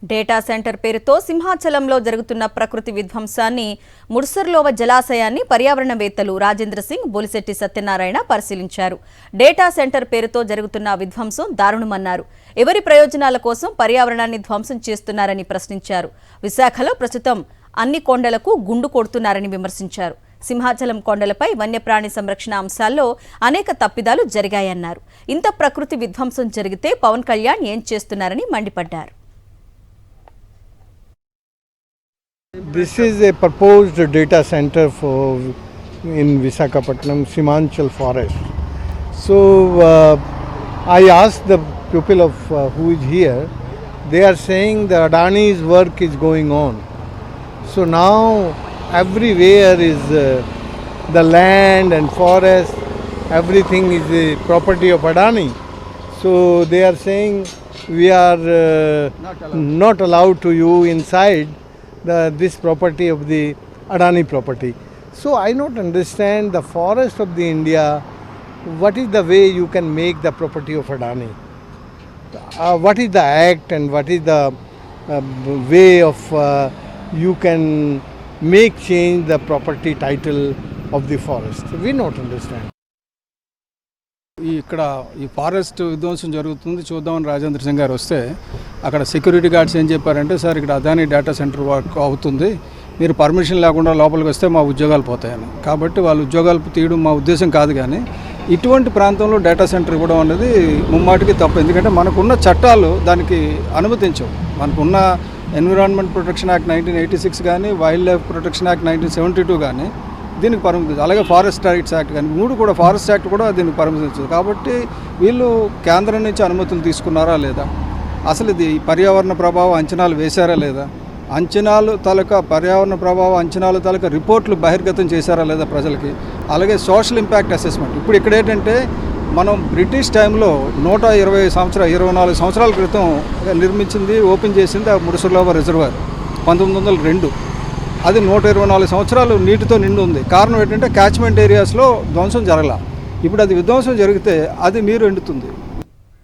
Data centre పేరుతో సింహాచలంలో జరుగుతున్న ప్రకృతి విధ్వంసాన్ని ముడ్సర్లోవ జలాశయాన్ని పర్యావరణవేత్తలు రాజేంద్ర సింగ్ బొలిశెట్టి సత్యనారాయణ పరిశీలించారు. డేటా సెంటర్ పేరుతో జరుగుతున్న విధ్వంసం దారుణమన్నారు. ఎవరి ప్రయోజనాల కోసం పర్యావరణాన్ని ధ్వంసం చేస్తున్నారని ప్రశ్నించారు. విశాఖలో ప్రస్తుతం అన్ని కొండలకు గుండు కొడుతున్నారని విమర్శించారు. సింహాచలం కొండలపై వన్యప్రాణి సంరక్షణ అంశాల్లో అనేక తప్పిదాలు జరిగాయన్నారు. ఇంత ప్రకృతి విధ్వంసం జరిగితే పవన్ కళ్యాణ్ ఏం చేస్తున్నారని మండిపడ్డారు. This is a proposed data center in Visakhapatnam, Simhanchal Forest. So I asked the people of who is here. They are saying the Adani's work is going on. So now everywhere is the land and forest. Everything is the property of Adani. So they are saying we are not allowed to you inside this property of the Adani property. So I don't understand the forest of the India. What is the way you can make the property of Adani? What is the act and what is the way of you can make change the property title of the forest? We don't understand. ఇక్కడ ఈ forest విధ్వంసం జరుగుతుంది చూద్దామని రాజేంద్ర సింగ్ గారు వస్తే అక్కడ security guards ఏం చెప్పారంటే, సార్ ఇక్కడ అదాని డేటా సెంటర్ వర్క్ అవుతుంది, మీరు పర్మిషన్ లేకుండా లోపలికి వస్తే మా ఉద్యోగాలు పోతాయని. కాబట్టి వాళ్ళు ఉద్యోగాలు తీయడం మా ఉద్దేశం కాదు, కానీ ఇటువంటి ప్రాంతంలో డేటా సెంటర్ ఇవ్వడం అనేది ముమ్మాటికి తప్పు. ఎందుకంటే మనకున్న చట్టాలు దానికి అనుమతించవు. మనకున్న ఎన్విరాన్మెంట్ ప్రొటెక్షన్ యాక్ట్ 1986 కానీ, వైల్డ్ లైఫ్ ప్రొటెక్షన్ యాక్ట్ 1972 కానీ దీనికి పరిమితి, అలాగే ఫారెస్ట్ రైట్స్ యాక్ట్ కానీ మూడు కూడా, ఫారెస్ట్ యాక్ట్ కూడా దీనికి పరిమితించదు. కాబట్టి వీళ్ళు కేంద్రం నుంచి అనుమతులు తీసుకున్నారా లేదా, అసలు ఇది పర్యావరణ ప్రభావ అంచనాలు వేశారా లేదా, అంచనాలు తాలూకా పర్యావరణ ప్రభావ అంచనాలు తాలూకా రిపోర్ట్లు బహిర్గతం చేశారా లేదా ప్రజలకి, అలాగే సోషల్ ఇంపాక్ట్ అసెస్మెంట్. ఇప్పుడు ఇక్కడ ఏంటంటే మనం బ్రిటిష్ టైంలో 124 సంవత్సరాల క్రితం నిర్మించింది, ఓపెన్ చేసింది ఆ ముడ్సర్లోవ రిజర్వాయర్ 1902. అది 124 సంవత్సరాలు నీటితో నిండి ఉంది. కారణం ఏంటంటే క్యాచ్మెంట్ ఏరియాస్లో ధ్వంసం జరగల. ఇప్పుడు అది విధ్వంసం జరిగితే అది నీరు ఎండుతుంది.